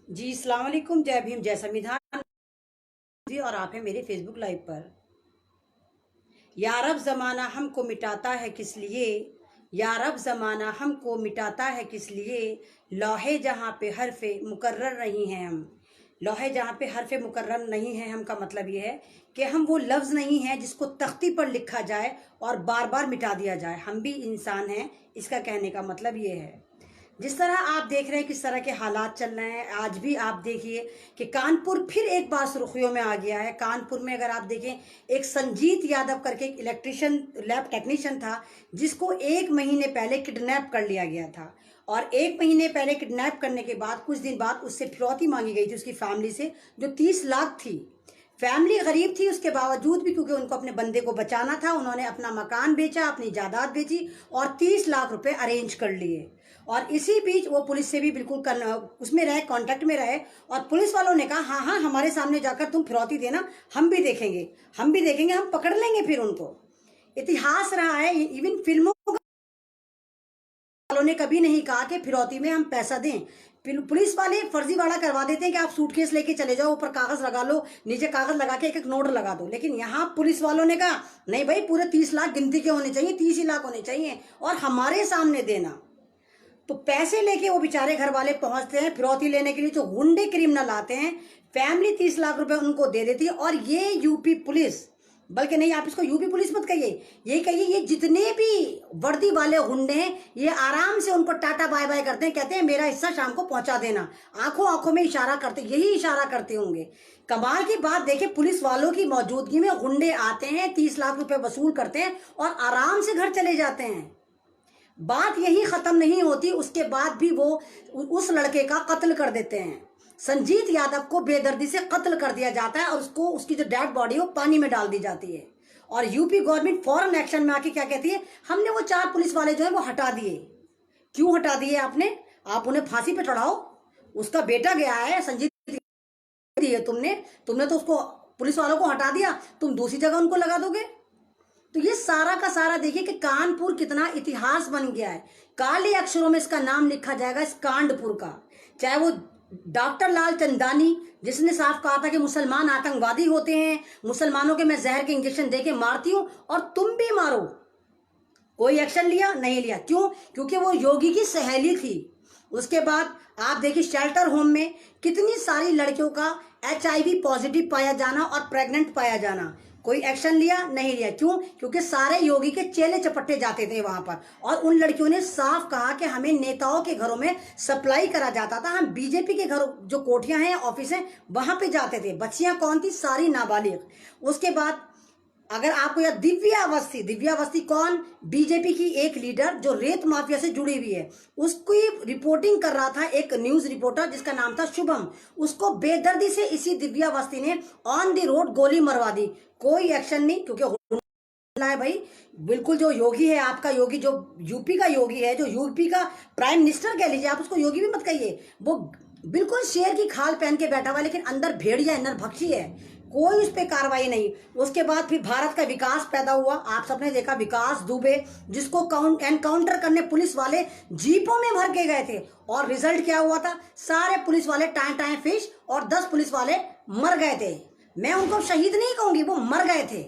जी अस्सलाम वालेकुम, जय भीम, जय संविधान जी। और आप हैं मेरे फेसबुक लाइव पर। या रब ज़माना हमको मिटाता है किस लिए, या रब ज़माना हमको मिटाता है किस लिए, लौहे जहाँ पे हरफ़े मुकर्रर नहीं हैं हम। लौहे जहाँ पे हरफ़े मुकर्रर नहीं हैं हम का मतलब ये है कि हम वो लफ्ज़ नहीं हैं जिसको तख्ती पर लिखा जाए और बार बार मिटा दिया जाए। हम भी इंसान हैं, इसका कहने का मतलब ये है। जिस तरह आप देख रहे हैं किस तरह के हालात चल रहे हैं, आज भी आप देखिए कि कानपुर फिर एक बार सुर्खियों में आ गया है। कानपुर में अगर आप देखें, एक संजीत यादव करके एक इलेक्ट्रिशियन लैब टेक्नीशियन था, जिसको 1 महीने पहले किडनैप कर लिया गया था। और 1 महीने पहले किडनैप करने के बाद कुछ दिन बाद उससे फिरौती मांगी गई थी उसकी फैमिली से, जो 30 लाख थी। फैमिली गरीब थी, उसके बावजूद भी क्योंकि उनको अपने बंदे को बचाना था, उन्होंने अपना मकान बेचा, अपनी जायदाद बेची और 30 लाख रुपए अरेंज कर लिए। और इसी बीच वो पुलिस से भी बिल्कुल उसमें रहे, कांटेक्ट में रहे। और पुलिस वालों ने कहा हाँ हाँ हमारे सामने जाकर तुम फिरौती देना, हम भी देखेंगे, हम भी देखेंगे, हम पकड़ लेंगे फिर उनको। इतिहास रहा है, इवन फिल्मों वालों ने कभी नहीं कहा कि फिरौती में हम पैसा दें। पुलिस वाले फर्जीवाड़ा करवा देते हैं कि आप सूटकेस लेके चले जाओ, ऊपर कागज लगा लो, नीचे कागज लगा के एक एक नोट लगा दो। लेकिन यहाँ पुलिस वालों ने कहा नहीं भाई, पूरे 30 लाख गिनती के होने चाहिए, 30 ही लाख होने चाहिए और हमारे सामने देना। तो पैसे लेके वो बेचारे घर वाले पहुंचते हैं फिरौती लेने के लिए, तो गुंडे क्रिमिनल आते हैं, फैमिली 30 लाख रुपए उनको दे देती है। और ये यूपी पुलिस, बल्कि नहीं, आप इसको यूपी पुलिस मत कहिए, ये कहिए ये जितने भी वर्दी वाले गुंडे हैं, ये आराम से उनको टाटा बाय बाय करते हैं, कहते हैं मेरा हिस्सा शाम को पहुंचा देना, आंखों आंखों में इशारा करते, यही इशारा करते होंगे। कमाल की बात देखिए, पुलिस वालों की मौजूदगी में गुंडे आते हैं, 30 लाख रुपए वसूल करते हैं और आराम से घर चले जाते हैं। बात यही खत्म नहीं होती, उसके बाद भी वो उस लड़के का कत्ल कर देते हैं। संजीत यादव को बेदर्दी से कत्ल कर दिया जाता है और उसको, उसकी जो डेड बॉडी है वो पानी में डाल दी जाती है। और यूपी गवर्नमेंट फौरन एक्शन में आके क्या कहती है, हमने वो 4 पुलिस वाले जो है वो हटा दिए। क्यों हटा दिए आपने? आप उन्हें फांसी पे चढ़ाओ, उसका बेटा गया है, संजीत दिए तुमने तुमने तो उसको, पुलिस वालों को हटा दिया, तुम दूसरी जगह उनको लगा दोगे। तो ये सारा का सारा देखिए कि कानपुर कितना इतिहास बन गया है। काले अक्षरों में इसका नाम लिखा जाएगा, इस कांडपुर का। चाहे वो डॉक्टर लाल चंदानी, जिसने साफ कहा था कि मुसलमान आतंकवादी होते हैं, मुसलमानों के मैं जहर के इंजेक्शन देके मारती हूं और तुम भी मारो, कोई एक्शन लिया नहीं लिया। क्यों? क्योंकि वो योगी की सहेली थी। उसके बाद आप देखिए शेल्टर होम में कितनी सारी लड़कियों का HIV पॉजिटिव पाया जाना और प्रेग्नेंट पाया जाना, कोई एक्शन लिया नहीं लिया। क्यों? क्योंकि सारे योगी के चेले चपट्टे जाते थे वहां पर और उन लड़कियों ने साफ कहा कि हमें नेताओं के घरों में सप्लाई करा जाता था, हम बीजेपी के घर जो कोठियां हैं, ऑफिस हैं, वहां पे जाते थे। बच्चियां कौन थी? सारी नाबालिग। उसके बाद अगर आपको याद, दिव्या अवस्थी, दिव्या अवस्थी कौन? बीजेपी की एक लीडर जो रेत माफिया से जुड़ी हुई है, उसकी रिपोर्टिंग कर रहा था एक न्यूज रिपोर्टर जिसका नाम था शुभम। उसको बेदर्दी से इसी दिव्या अवस्थी ने ऑन द रोड गोली मरवा दी। कोई एक्शन नहीं, क्योंकि है भाई, बिल्कुल जो योगी है आपका, योगी जो यूपी का योगी है, जो यूपी का प्राइम मिनिस्टर कह लीजिए, आप उसको योगी भी मत कहिए, वो बिल्कुल शेर की खाल पहन के बैठा हुआ है, लेकिन अंदर भेड़िया, अंदर भक्षी है। कोई उस पर कार्रवाई नहीं। उसके बाद फिर भारत का विकास पैदा हुआ, आप सबने देखा, विकास दुबे, जिसको एनकाउंटर करने पुलिस वाले जीपों में भर के गए थे। और रिजल्ट क्या हुआ था? सारे पुलिस वाले टाए टाए फिश और 10 पुलिस वाले मर गए थे। मैं उनको शहीद नहीं कहूंगी, वो मर गए थे,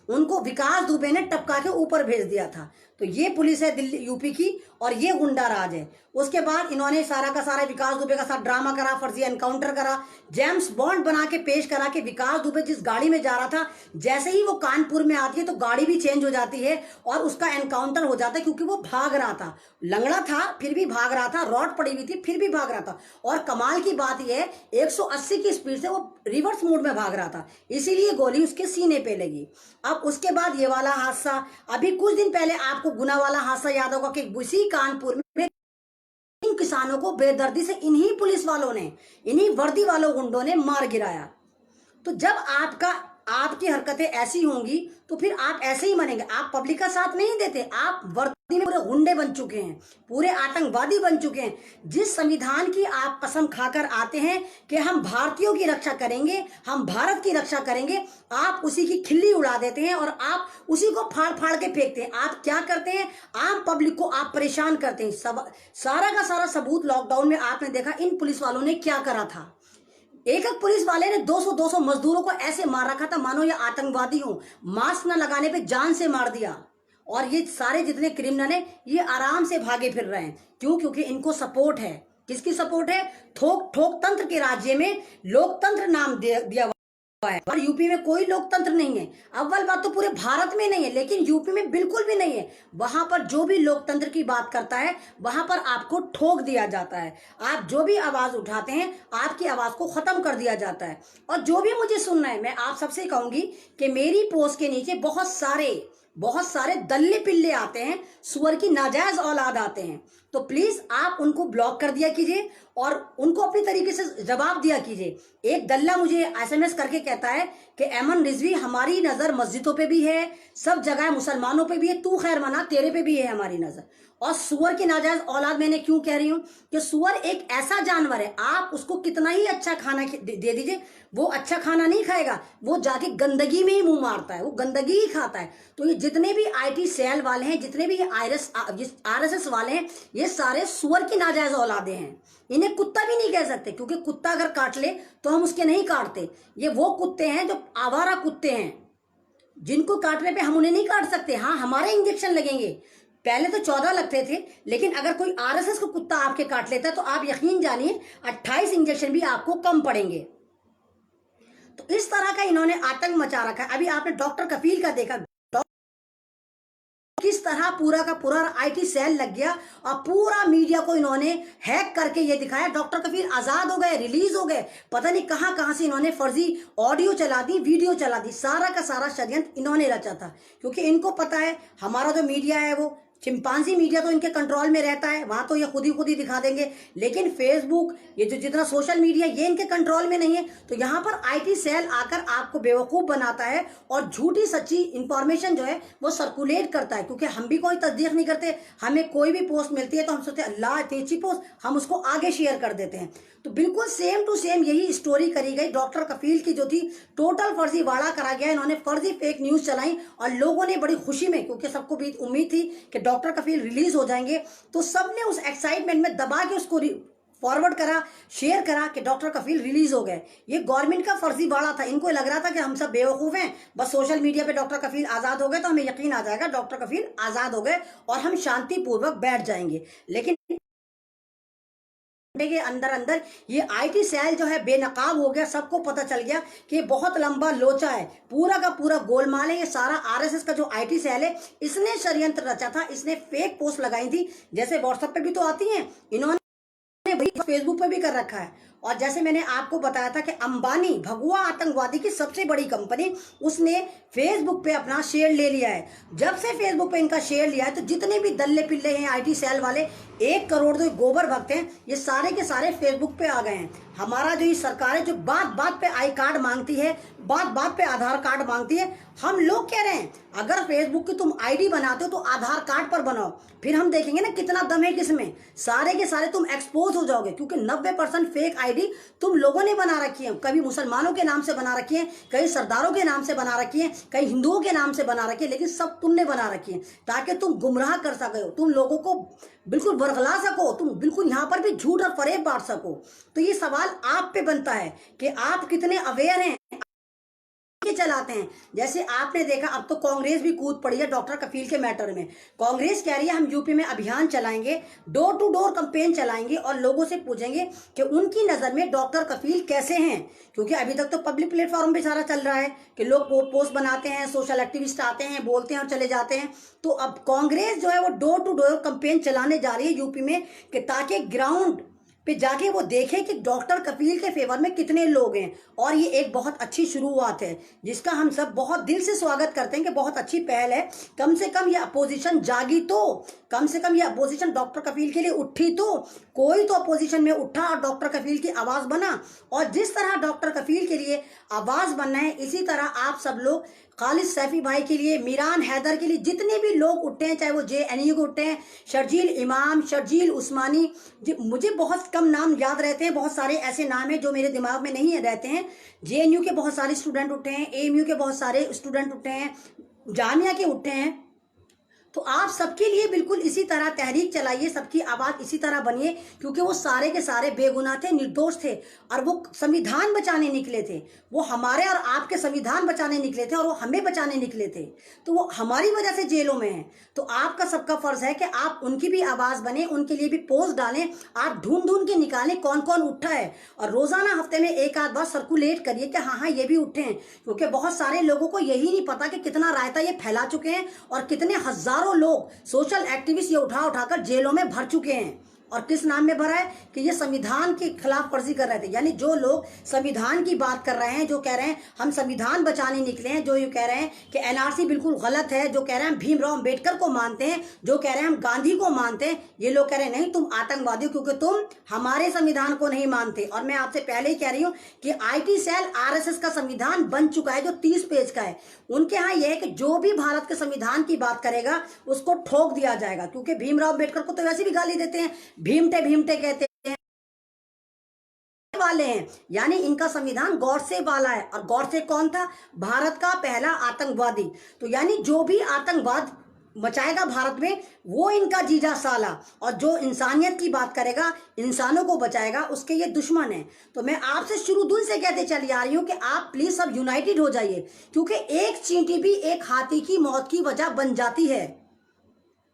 उनको विकास दुबे ने टपका के ऊपर भेज दिया था। तो ये पुलिस है दिल्ली यूपी की और ये गुंडा राज है। उसके बाद इन्होंने सारा का सारा विकास दुबे का साथ ड्रामा करा, फर्जी एनकाउंटर करा, जेम्स बॉन्ड बना के पेश करा कि विकास दुबे जिस गाड़ी में जा रहा था, जैसे ही वो कानपुर में आती है तो गाड़ी भी चेंज हो जाती है और उसका एनकाउंटर हो जाता है, क्योंकि वो भाग रहा था, लंगड़ा था फिर भी भाग रहा था, रॉड पड़ी हुई थी फिर भी भाग रहा था। और कमाल की बात यह है, 180 की स्पीड से वो रिवर्स मोड में भाग रहा था, इसीलिए गोली उसके सीने पे लगी। अब उसके बाद ये वाला हादसा, अभी कुछ दिन पहले आपको गुना वाला हादसा याद होगा कि उसी कानपुर में इन किसानों को बेदर्दी से इन्हीं पुलिस वालों ने, इन्हीं वर्दी वालों गुंडों ने मार गिराया। तो जब आपका आपकी हरकतें ऐसी होंगी तो फिर आप ऐसे ही मानेंगे। आप पब्लिक का साथ नहीं देते, आप वर्दी में पूरे गुंडे बन चुके हैं, पूरे आतंकवादी बन चुके हैं। जिस संविधान की आप कसम खाकर आते हैं कि हम भारतीयों की रक्षा करेंगे, हम भारत की रक्षा करेंगे, आप उसी की खिल्ली उड़ा देते हैं और आप उसी को फाड़ फाड़ के फेंकते हैं। आप क्या करते हैं, आम पब्लिक को आप परेशान करते हैं। सारा का सारा सबूत लॉकडाउन में आपने देखा इन पुलिस वालों ने क्या करा था। एक एक पुलिस वाले ने 200-200 मजदूरों को ऐसे मार रखा था मानो ये आतंकवादी हो। मास्क न लगाने पे जान से मार दिया। और ये सारे जितने क्रिमिनल हैं ये आराम से भागे फिर रहे हैं। क्यों? क्योंकि इनको सपोर्ट है। किसकी सपोर्ट है? थोक ठोक तंत्र के राज्य में लोकतंत्र नाम दिया है और यूपी में कोई लोकतंत्र नहीं है। अव्वल बात तो पूरे भारत में नहीं है, लेकिन यूपी में बिल्कुल भी नहीं है। वहां पर जो भी लोकतंत्र की बात करता है वहां पर आपको ठोक दिया जाता है। आप जो भी आवाज उठाते हैं आपकी आवाज को खत्म कर दिया जाता है। और जो भी मुझे सुनना है, मैं आप सबसे कहूंगी कि मेरी पोस्ट के नीचे बहुत सारे दल्ले पिल्ले आते हैं, सुअर की नाजायज औलाद आते हैं। तो प्लीज आप उनको ब्लॉक कर दिया कीजिए और उनको अपनी तरीके से जवाब दिया कीजिए। एक दल्ला मुझे एसएमएस करके कहता है कि एमन रिजवी हमारी नजर मस्जिदों पे भी है, सब जगह मुसलमानों पे भी है, तू खैर मना तेरे पे भी है हमारी नजर। और सुअर की नाजायज औलाद मैंने क्यों कह रही हूं कि सुअर एक ऐसा जानवर है, आप उसको कितना ही अच्छा खाना दे दीजिए वो अच्छा खाना नहीं खाएगा, वो जाके गंदगी में ही मुंह मारता है, वो गंदगी ही खाता है। तो ये जितने भी आईटी सेल वाले हैं, जितने भी आरएसएस वाले हैं, ये सारे सुअर की नाजायज औलादे हैं। इन्हें कुत्ता भी नहीं कह सकते, क्योंकि कुत्ता अगर काट ले तो हम उसके नहीं काटते। ये वो कुत्ते हैं जो आवारा कुत्ते हैं, जिनको काटने पे हम उन्हें नहीं काट सकते। हाँ, हमारे इंजेक्शन लगेंगे। पहले तो 14 लगते थे, लेकिन अगर कोई आरएसएस को कुत्ता आपके काट लेता है तो आप यकीन जानिए 28 इंजेक्शन भी आपको कम पड़ेंगे। तो इस तरह का इन्होंने आतंक मचा रखा है। अभी आपने डॉक्टर कफील का देखा, किस तरह पूरा का पूरा आईटी सेल लग गया और पूरा मीडिया को इन्होंने हैक करके ये दिखाया। डॉक्टर कफील आजाद हो गए, रिलीज हो गए, पता नहीं कहां कहां से इन्होंने फर्जी ऑडियो चला दी, वीडियो चला दी। सारा का सारा षड्यंत्र इन्होंने रचा था, क्योंकि इनको पता है हमारा जो मीडिया है वो चिंपांजी मीडिया तो इनके कंट्रोल में रहता है, वहां तो ये खुद ही दिखा देंगे। लेकिन फेसबुक, ये जो जितना सोशल मीडिया, ये इनके कंट्रोल में नहीं है। तो यहाँ पर आईटी सेल आकर आपको बेवकूफ बनाता है और झूठी सच्ची इंफॉर्मेशन जो है वो सर्कुलेट करता है। क्योंकि हम भी कोई तस्दीक नहीं करते, हमें कोई भी पोस्ट मिलती है तो हम सोचते हैं अल्लाह इतनी अच्छी पोस्ट, हम उसको आगे शेयर कर देते हैं। तो बिल्कुल सेम टू सेम यही स्टोरी करी गई डॉक्टर कफील की, जो थी टोटल फर्जी वाड़ा करा गया। इन्होंने फर्जी फेक न्यूज चलाई और लोगों ने बड़ी खुशी में, क्योंकि सबको भी उम्मीद थी कि डॉक्टर कफील रिलीज हो जाएंगे, तो सबने उस एक्साइटमेंट में दबा के उसको फॉरवर्ड करा, शेयर करा कि डॉक्टर कफील रिलीज हो गए। ये गवर्नमेंट का फर्जी बाड़ा था। इनको लग रहा था कि हम सब बेवकूफ हैं, बस सोशल मीडिया पे डॉक्टर कफील आजाद हो गए तो हमें यकीन आ जाएगा डॉक्टर कफील आजाद हो गए और हम शांतिपूर्वक बैठ जाएंगे। लेकिन के अंदर ये आईटी सेल जो है बेनकाब हो गया। सबको पता चल गया कि बहुत लंबा लोचा है, पूरा का पूरा गोलमाल है। ये सारा आरएसएस का जो आईटी सेल है, इसने षड्यंत्र रचा था, इसने फेक पोस्ट लगाई थी, जैसे व्हाट्सएप पे भी तो आती हैं, इन्होंने फेसबुक पे भी कर रखा है। और जैसे मैंने आपको बताया था कि अंबानी, भगवा आतंकवादी की सबसे बड़ी कंपनी, उसने फेसबुक पे अपना शेयर ले लिया है। जब से फेसबुक पे इनका शेयर लिया है तो जितने भी दल्ले पिल्ले हैं आईटी सेल वाले, 1 करोड़ जो गोबर भक्त हैं, ये सारे के सारे फेसबुक पे आ गए हैं। हमारा जो ये सरकार है जो बात बात पे आई कार्ड मांगती है, बात बात पे आधार कार्ड मांगती है, हम लोग कह रहे हैं अगर फेसबुक की तुम आईडी बनाते हो तो आधार कार्ड पर बनाओ, फिर हम देखेंगे ना कितना दम है किसमें। सारे के सारे तुम एक्सपोज हो जाओगे, क्योंकि 90% फेक आईडी तुम लोगों ने बना रखी है। कभी मुसलमानों के नाम से बना रखी है, कई सरदारों के नाम से बना रखी है, कई हिंदुओं के नाम से बना रखी है, लेकिन सब तुमने बना रखी है ताकि तुम गुमराह कर सको, तुम लोगों को बिल्कुल बरगला सको, तुम बिल्कुल यहाँ पर भी झूठ और फरेब बांट सको। तो ये सवाल आप पे बनता है कि आप कितने अवेयर हैं, चलाते हैं। जैसे आपने देखा अब तो कांग्रेस भी कूद पड़ी है डॉक्टर कफील के मैटर में। कांग्रेस कह रही है हम यूपी में अभियान चलाएंगे, डोर टू डोर कैंपेन चलाएंगे और लोगों से पूछेंगे कि उनकी नजर में डॉक्टर कफील कैसे हैं। क्योंकि अभी तक तो पब्लिक प्लेटफॉर्म पे सारा चल रहा है कि लोग पोस्ट बनाते हैं, सोशल एक्टिविस्ट आते हैं, बोलते हैं और चले जाते हैं। तो अब कांग्रेस जो है वो डोर टू डोर कैंपेन चलाने जा रही है यूपी में, कि ताकि ग्राउंड पे जाके वो देखे कि डॉक्टर कफील के फेवर में कितने लोग हैं। और ये एक बहुत अच्छी शुरुआत है जिसका हम सब बहुत दिल से स्वागत करते हैं कि बहुत अच्छी पहल है। कम से कम ये अपोजिशन जागी तो, कम से कम ये अपोजिशन डॉक्टर कफील के लिए उठी तो, कोई तो अपोजिशन में उठा और डॉक्टर कफील की आवाज बना। और जिस तरह डॉक्टर कफील के लिए आवाज बनना है, इसी तरह आप सब लोग खालिद सैफी भाई के लिए, मीरान हैदर के लिए, जितने भी लोग उठे हैं, चाहे वो JNU के उठे हैं, शर्जील इमाम, शर्जील उस्मानी, मुझे बहुत कम नाम याद रहते हैं, बहुत सारे ऐसे नाम हैं जो मेरे दिमाग में नहीं रहते हैं। JNU के बहुत सारे स्टूडेंट उठे हैं, AMU के बहुत सारे स्टूडेंट उठे हैं, जामिया के उठे हैं। तो आप सबके लिए बिल्कुल इसी तरह तहरीक चलाइए, सबकी आवाज इसी तरह बनिए, क्योंकि वो सारे के सारे बेगुनाह थे, निर्दोष थे और वो संविधान बचाने निकले थे। वो हमारे और आपके संविधान बचाने निकले थे और वो हमें बचाने निकले थे। तो वो हमारी वजह से जेलों में हैं। तो आपका सबका फर्ज है कि आप उनकी भी आवाज बने, उनके लिए भी पोस्ट डालें, आप ढूंढ ढूंढ के निकालें कौन कौन उठा है और रोजाना हफ्ते में एक आध बार सर्कुलेट करिए कि हाँ हाँ ये भी उठे हैं। क्योंकि बहुत सारे लोगों को यही नहीं पता कि कितना रायता ये फैला चुके हैं और कितने हजारों लोग सोशल एक्टिविस्ट ये उठा उठाकर जेलों में भर चुके हैं। और किस नाम में भरा है कि ये संविधान की खिलाफ वर्जी कर रहे थे। यानी जो लोग संविधान की बात कर रहे हैं, जो कह रहे हैं हम संविधान बचाने निकले हैं, जो ये कह रहे हैं कि NRC बिल्कुल गलत है, जो कह रहे हैं भीमराव अंबेडकर को मानते हैं, जो कह रहे हैं हम गांधी को मानते हैं, ये लोग कह रहे हैं नहीं तुम आतंकवादी हो क्योंकि तुम हमारे संविधान को नहीं मानते। और मैं आपसे पहले ही कह रही हूँ कि IT सेल RSS का संविधान बन चुका है जो 30 पेज का है। उनके यहाँ यह है कि जो भी भारत के संविधान की बात करेगा उसको ठोक दिया जाएगा, क्योंकि भीमराव अंबेडकर को तो वैसे भी गाली देते हैं, भीमटे भीमटे कहते हैं वाले हैं। यानी इनका संविधान गॉडसे वाला है। और गॉडसे कौन था? भारत का पहला आतंकवादी। तो यानी जो भी आतंकवाद मचाएगा भारत में वो इनका जीजा साला, और जो इंसानियत की बात करेगा, इंसानों को बचाएगा, उसके ये दुश्मन है। तो मैं आपसे शुरू दिल से कहते चली आ रही हूं कि आप प्लीज सब यूनाइटेड हो जाइए, क्योंकि एक चींटी भी एक हाथी की मौत की वजह बन जाती है।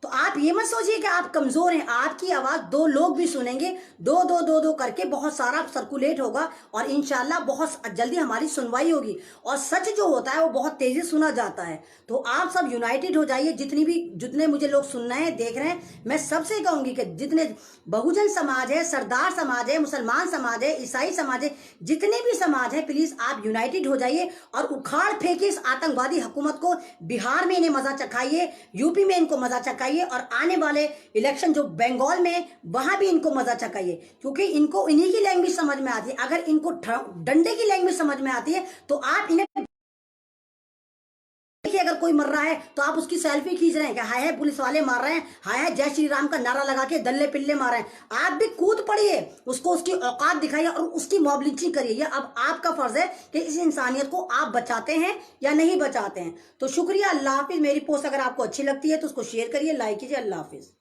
तो आप ये मत सोचिए कि आप कमजोर हैं, आपकी आवाज 2 लोग भी सुनेंगे, दो करके बहुत सारा सर्कुलेट होगा और इंशाल्लाह बहुत जल्दी हमारी सुनवाई होगी। और सच जो होता है वो बहुत तेजी सुना जाता है। तो आप सब यूनाइटेड हो जाइए। जितने मुझे लोग सुन रहे हैं, देख रहे हैं, मैं सबसे कहूंगी कि जितने बहुजन समाज है, सरदार समाज है, मुसलमान समाज है, ईसाई समाज है, जितने भी समाज है, प्लीज आप यूनाइटेड हो जाइए और उखाड़ फेंकिए इस आतंकवादी हुकूमत को। बिहार में इन्हें मजा चखाइए, यूपी में इनको मजा चखाइए, और आने वाले इलेक्शन जो बंगाल में, वहां भी इनको मजा चखाइए, क्योंकि इनको इन्हीं की लैंग्वेज समझ में आती है। अगर इनको डंडे की लैंग्वेज समझ में आती है तो आप इन्हें देखिए, अगर कोई मर रहा है तो आप उसकी सेल्फी खींच रहे हैं कि हाय हाय पुलिस वाले मार रहे हैं, हाय हाय जय श्री राम का नारा लगा के दल्ले पिल्ले मार रहे हैं। आप भी कूद पड़िए, उसको उसकी औकात दिखाइए और उसकी मॉब लिंचिंग करिए। ये अब आपका फर्ज है कि इस इंसानियत को आप बचाते हैं या नहीं बचाते हैं। तो शुक्रिया, अल्लाह हाफिज। मेरी पोस्ट अगर आपको अच्छी लगती है तो उसको शेयर करिए, लाइक कीजिए। अल्लाह हाफिज।